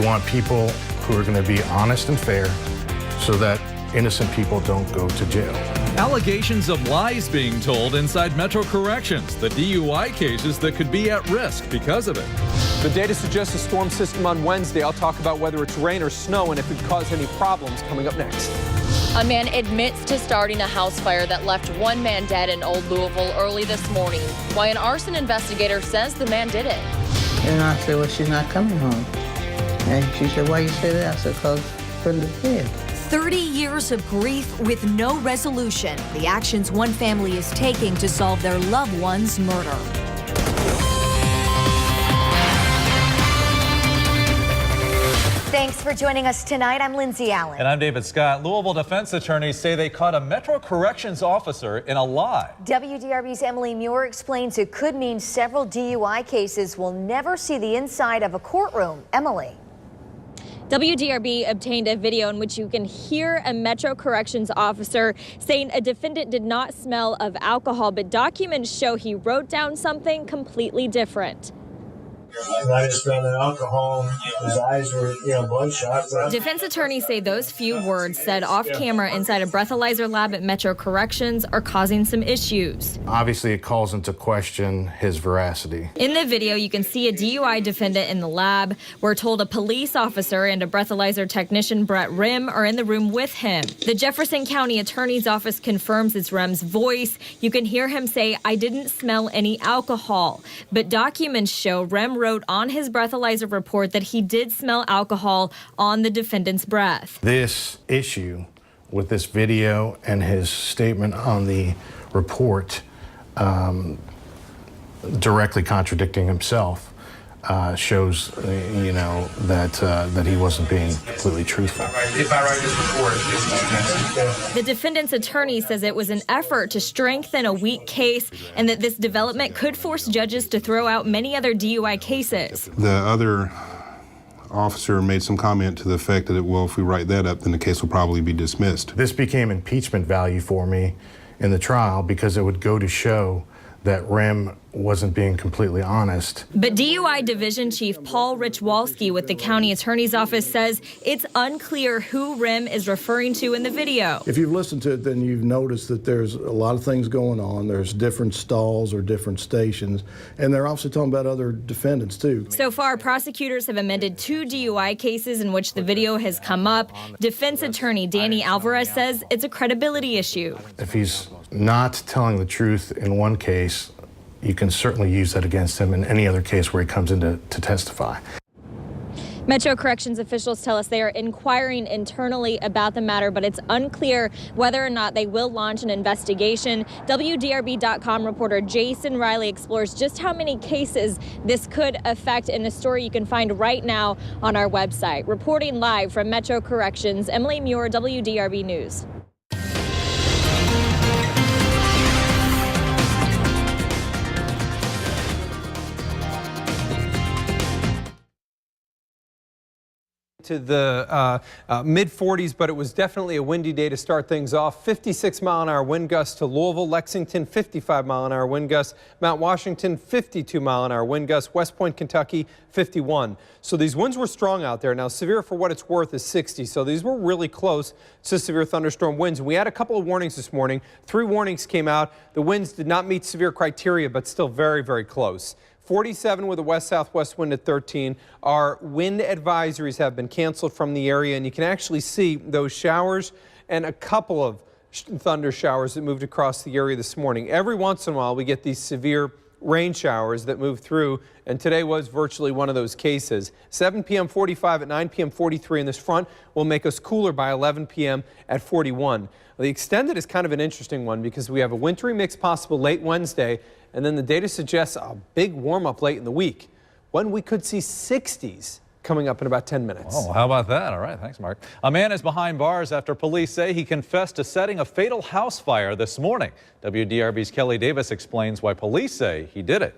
want people who are going to be honest and fair so that innocent people don't go to jail. Allegations of lies being told inside Metro Corrections, the DUI cases that could be at risk because of it. The data suggests a storm system on Wednesday. I'll talk about whether it's rain or snow and if it caused any problems coming up next. A man admits to starting a house fire that left one man dead in Old Louisville early this morning, while an arson investigator says the man did it. And I said, well, she's not coming home. And she said, why you say that? I said, because Brenda's dead. 30 years of grief with no resolution. The actions one family is taking to solve their loved one's murder. Thanks for joining us tonight. I'm Lindsay Allen. And I'm David Scott. Louisville defense attorneys say they caught a Metro Corrections officer in a lie. WDRB's Emily Muir explains it could mean several DUI cases will never see the inside of a courtroom. Emily. WDRB obtained a video in which you can hear a Metro Corrections officer saying a defendant did not smell of alcohol, but documents show he wrote down something completely different. I just found that alcohol. His eyes were, bloodshot. Defense attorneys say those few words said off camera inside a breathalyzer lab at Metro Corrections are causing some issues. Obviously, it calls into question his veracity. In the video, you can see a DUI defendant in the lab. We're told a police officer and a breathalyzer technician, Brett Rim, are in the room with him. The Jefferson County Attorney's Office confirms it's Rim's voice. You can hear him say, "I didn't smell any alcohol." But documents show Rim wrote on his breathalyzer report that he did smell alcohol on the defendant's breath. This issue with this video and his statement on the report directly contradicting himself shows, that he wasn't being completely truthful. If I write this report, The defendant's attorney says it was an effort to strengthen a weak case and that this development could force judges to throw out many other DUI cases. The other officer made some comment to the effect that, well, if we write that up, then the case will probably be dismissed. This became impeachment value for me in the trial because it would go to show that Rim wasn't being completely honest. But DUI Division Chief Paul Richwalski with the County Attorney's Office says it's unclear who Rim is referring to in the video. If you've listened to it, then you've noticed that there's a lot of things going on. There's different stalls or different stations, and they're also talking about other defendants too. So far, prosecutors have amended 2 DUI cases in which the video has come up. Defense attorney Danny Alvarez says it's a credibility issue. If he's not telling the truth in one case, you can certainly use that against him in any other case where he comes in to testify. Metro Corrections officials tell us they are inquiring internally about the matter, but it's unclear whether or not they will launch an investigation. WDRB.com reporter Jason Riley explores just how many cases this could affect in a story you can find right now on our website. Reporting live from Metro Corrections, Emily Muir, WDRB News. To the mid-40s, but it was definitely a windy day to start things off. 56-mile-an-hour wind gusts to Louisville, Lexington, 55-mile-an-hour wind gusts, Mount Washington, 52-mile-an-hour wind gusts, West Point, Kentucky, 51. So these winds were strong out there. Now, severe for what it's worth is 60, so these were really close to severe thunderstorm winds. We had a couple of warnings this morning. 3 warnings came out. The winds did not meet severe criteria, but still very, very close. 47 with a west-southwest wind at 13. Our wind advisories have been canceled from the area, and you can actually see those showers and a couple of thunder showers that moved across the area this morning. Every once in a while, we get these severe rain showers that move through, and today was virtually one of those cases. 7 p.m. 45 at 9 p.m. 43, and this front will make us cooler by 11 p.m. at 41. The extended is kind of an interesting one because we have a wintry mix possible late Wednesday, and then the data suggests a big warm-up late in the week when we could see 60s coming up in about 10 minutes. Oh, how about that? All right, thanks, Mark. A man is behind bars after police say he confessed to setting a fatal house fire this morning. WDRB's Kelly Davis explains why police say he did it.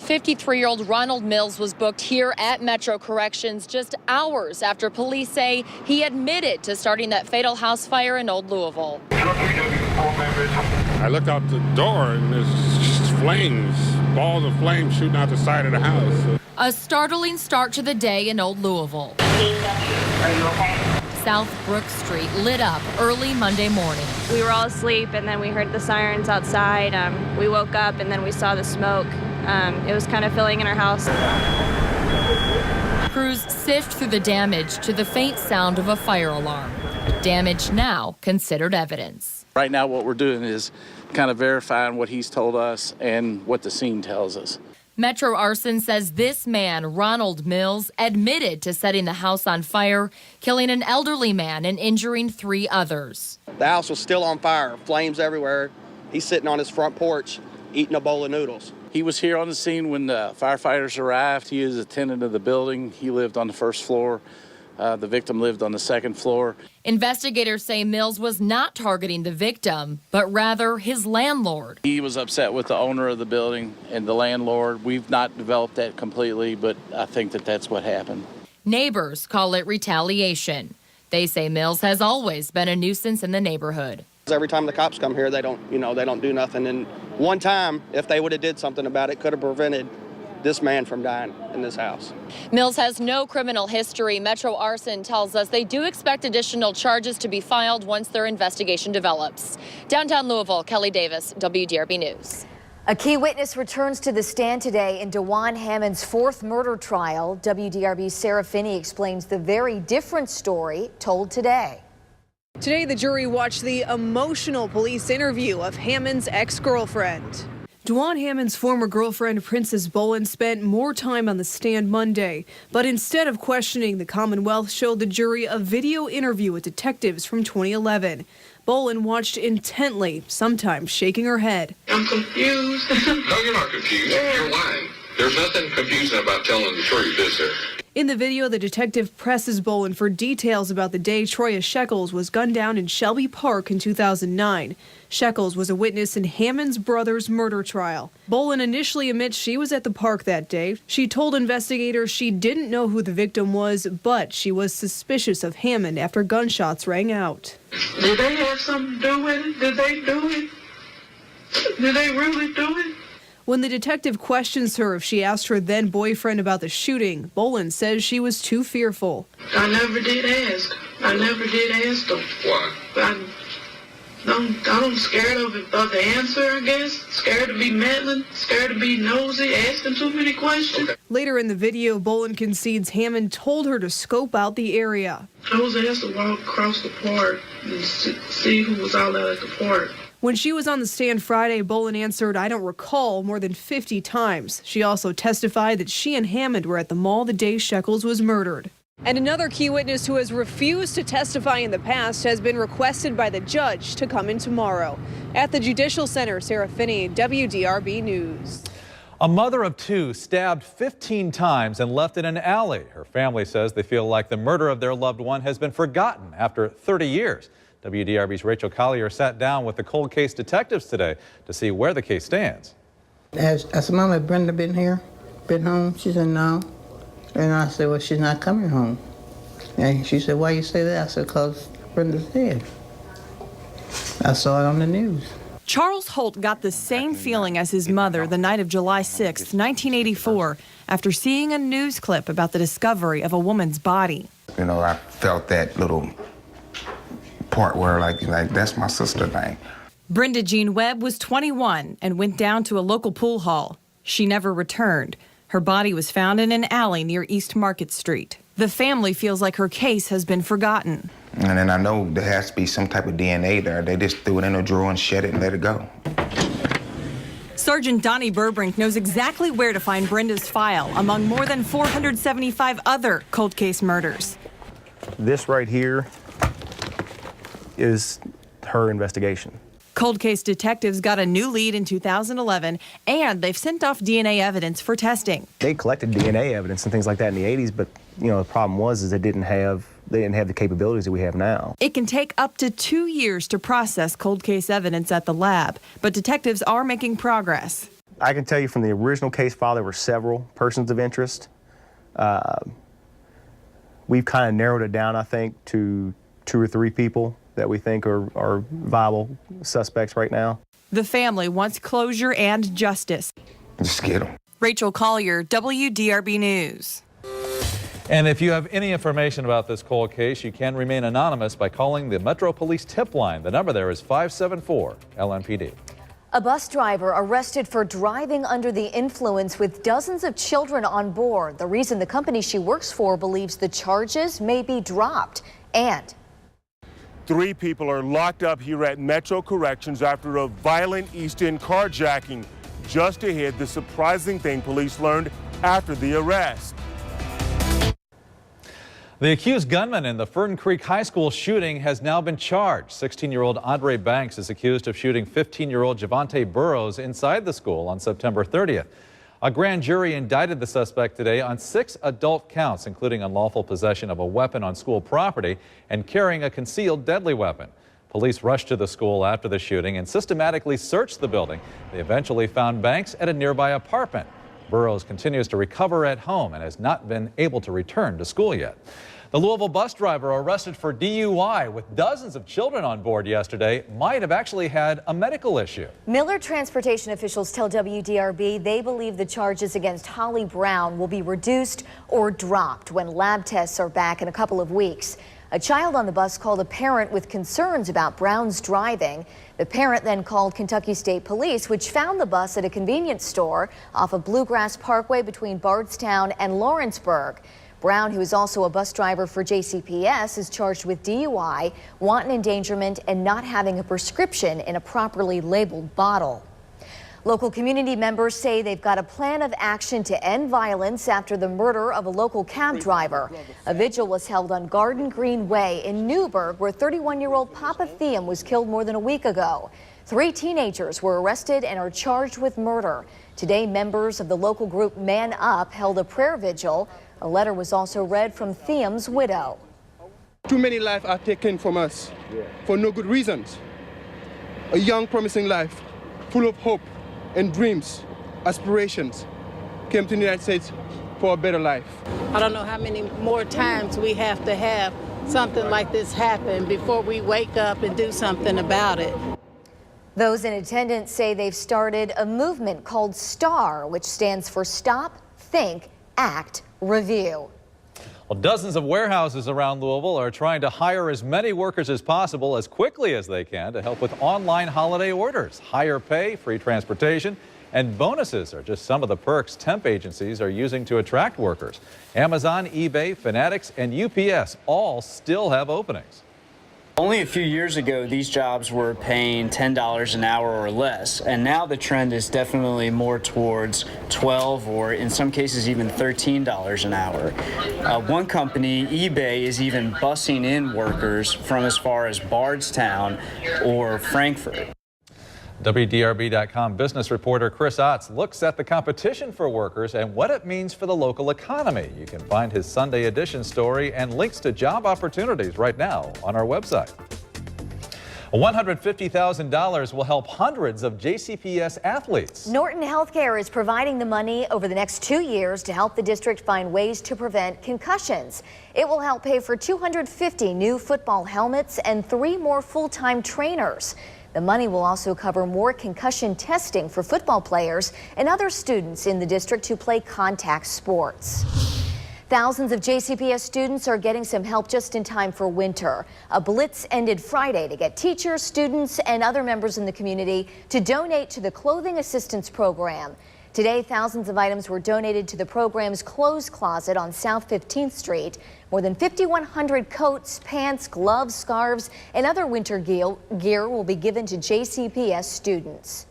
53-year-old Ronald Mills was booked here at Metro Corrections just hours after police say he admitted to starting that fatal house fire in Old Louisville. I looked out the door and there's just flames balls of flame shooting out the side of the house. A startling start to the day in Old Louisville. Are you okay? South Brook Street lit up early Monday morning. We were all asleep, and then we heard the sirens outside. We woke up, and then we saw the smoke. It was kind of filling in our house. Crews sift through the damage to the faint sound of a fire alarm. Damage now considered evidence. Right now what we're doing is kind of verifying what he's told us and what the scene tells us. Metro Arson says this man, Ronald Mills, admitted to setting the house on fire, killing an elderly man and injuring 3 others. The house was still on fire, flames everywhere. He's sitting on his front porch eating a bowl of noodles. He was here on the scene when the firefighters arrived. He is a tenant of the building. He lived on the first floor. The victim lived on the second floor. Investigators say Mills was not targeting the victim, but rather his landlord. He was upset with the owner of the building and the landlord. We've not developed that completely, but I think that that's what happened. Neighbors call it retaliation. They say Mills has always been a nuisance in the neighborhood. Every time the cops come here, they don't do nothing. And one time, if they would have did something about it, could have prevented this man from dying in this house. Mills has no criminal history. Metro Arson tells us they do expect additional charges to be filed once their investigation develops. Downtown Louisville, Kelly Davis, WDRB News. A key witness returns to the stand today in DeJuan Hammond's 4th murder trial. WDRB's Sarah Finney explains the very different story told today. Today, the jury watched the emotional police interview of Hammond's ex-girlfriend. DeJuan Hammond's former girlfriend, Princess Bolin, spent more time on the stand Monday. But instead of questioning, the Commonwealth showed the jury a video interview with detectives from 2011. Bolin watched intently, sometimes shaking her head. I'm confused. No, you're not confused. You're lying. There's nothing confusing about telling the truth, is there? In the video, the detective presses Bolin for details about the day Troya Shekels was gunned down in Shelby Park in 2009. Shekels was a witness in Hammond's brother's murder trial. Bolin initially admits she was at the park that day. She told investigators she didn't know who the victim was, but she was suspicious of Hammond after gunshots rang out. Did they have something to do with it? Did they do it? Did they really do it? When the detective questions her if she asked her then boyfriend about the shooting, Bolin says she was too fearful. I never did ask. I never did ask them. Why? I'm scared of the answer, I guess. Scared to be meddling, scared to be nosy, asking too many questions. Okay. Later in the video, Bolin concedes Hammond told her to scope out the area. I was asked to walk across the park and see who was out there at the park. When she was on the stand Friday, Bolin answered, "I don't recall," more than 50 times. She also testified that she and Hammond were at the mall the day Shekels was murdered. And another key witness who has refused to testify in the past has been requested by the judge to come in tomorrow. At the Judicial Center, Sarah Finney, WDRB News. A mother of 2 stabbed 15 times and left in an alley. Her family says they feel like the murder of their loved one has been forgotten after 30 years. WDRB's Rachel Collier sat down with the cold case detectives today to see where the case stands. I said, "Mama, Brenda been here? Been home?" She said, "No." And I said, "Well, she's not coming home." And she said, "Why you say that?" I said, "Because Brenda's dead. I saw it on the news." Charles Holt got the same feeling as his mother the night of July 6, 1984, after seeing a news clip about the discovery of a woman's body. You know, I felt that little part where like that's my sister thing. Brenda Jean Webb was 21 and went down to a local pool hall. She never returned. Her body was found in an alley near East Market Street. The family feels like her case has been forgotten. And then I know there has to be some type of DNA there. They just threw it in a drawer and shut it and let it go. Sergeant Donnie Burbrink knows exactly where to find Brenda's file among more than 475 other cold case murders. This right here is her investigation. Cold case detectives got a new lead in 2011, and they've sent off DNA evidence for testing. They collected DNA evidence and things like that in the 80s, but the problem was they didn't have the capabilities that we have now. It can take up to 2 years to process cold case evidence at the lab, but detectives are making progress. I can tell you from the original case file, there were several persons of interest. We've kind of narrowed it down, I think, to 2 or 3 people that we think are viable suspects right now. The family wants closure and justice. Just get them. Rachel Collier, WDRB News. And if you have any information about this cold case, you can remain anonymous by calling the Metro Police tip line. The number there is 574-LMPD. A bus driver arrested for driving under the influence with dozens of children on board. The reason the company she works for believes the charges may be dropped. And 3 people are locked up here at Metro Corrections after a violent East End carjacking. Just ahead, the surprising thing police learned after the arrest. The accused gunman in the Fern Creek High School shooting has now been charged. 16-year-old Andre Banks is accused of shooting 15-year-old Javante Burrows inside the school on September 30th. A grand jury indicted the suspect today on 6 adult counts, including unlawful possession of a weapon on school property and carrying a concealed deadly weapon. Police rushed to the school after the shooting and systematically searched the building. They eventually found Banks at a nearby apartment. Burrows continues to recover at home and has not been able to return to school yet. The Louisville bus driver arrested for DUI with dozens of children on board yesterday might have actually had a medical issue. Miller transportation officials tell WDRB they believe the charges against Holly Brown will be reduced or dropped when lab tests are back in a couple of weeks. A child on the bus called a parent with concerns about Brown's driving. The parent then called Kentucky State Police, which found the bus at a convenience store off of Bluegrass Parkway between Bardstown and Lawrenceburg. Brown, who is also a bus driver for JCPS, is charged with DUI, wanton endangerment, and not having a prescription in a properly labeled bottle. Local community members say they've got a plan of action to end violence after the murder of a local cab driver. A vigil was held on Garden Green Way in Newburgh, where 31-year-old Papa Thiem was killed more than a week ago. 3 teenagers were arrested and are charged with murder. Today, members of the local group Man Up held a prayer vigil. A letter was also read from Thiem's widow. Too many lives are taken from us for no good reasons. A young, promising life, full of hope and dreams, aspirations, came to the United States for a better life. I don't know how many more times we have to have something like this happen before we wake up and do something about it. Those in attendance say they've started a movement called STAR, which stands for Stop, Think, Act, Review. Well, dozens of warehouses around Louisville are trying to hire as many workers as possible as quickly as they can to help with online holiday orders. Higher pay, free transportation, and bonuses are just some of the perks temp agencies are using to attract workers. Amazon, eBay, Fanatics, and UPS all still have openings. Only a few years ago, these jobs were paying $10 an hour or less, and now the trend is definitely more towards $12 or in some cases even $13 an hour. One company, eBay, is even busing in workers from as far as Bardstown or Frankfurt. WDRB.com business reporter Chris Otts looks at the competition for workers and what it means for the local economy. You can find his Sunday edition story and links to job opportunities right now on our website. $150,000 will help hundreds of JCPS athletes. Norton Healthcare is providing the money over the next 2 years to help the district find ways to prevent concussions. It will help pay for 250 new football helmets and 3 more full-time trainers. The money will also cover more concussion testing for football players and other students in the district who play contact sports. Thousands of JCPS students are getting some help just in time for winter. A blitz ended Friday to get teachers, students, and other members in the community to donate to the Clothing Assistance Program. Today, thousands of items were donated to the program's clothes closet on South 15th Street. More than 5,100 coats, pants, gloves, scarves, and other winter gear will be given to JCPS students.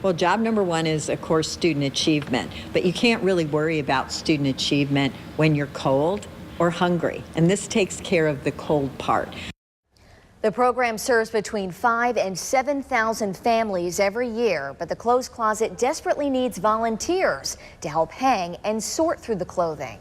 Well, job number 1 is, of course, student achievement, but you can't really worry about student achievement when you're cold or hungry, and this takes care of the cold part. The program serves between 5,000 and 7,000 families every year, but the clothes closet desperately needs volunteers to help hang and sort through the clothing.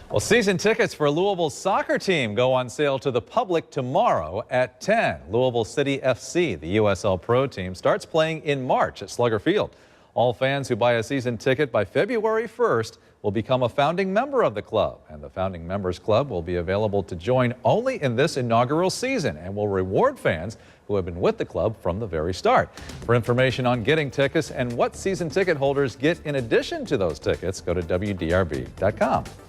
Well, season tickets for Louisville's soccer team go on sale to the public tomorrow at 10. Louisville City FC, the USL Pro team, starts playing in March at Slugger Field. All fans who buy a season ticket by February 1st will become a founding member of the club, and the Founding Members Club will be available to join only in this inaugural season and will reward fans who have been with the club from the very start. For information on getting tickets and what season ticket holders get in addition to those tickets, go to WDRB.com.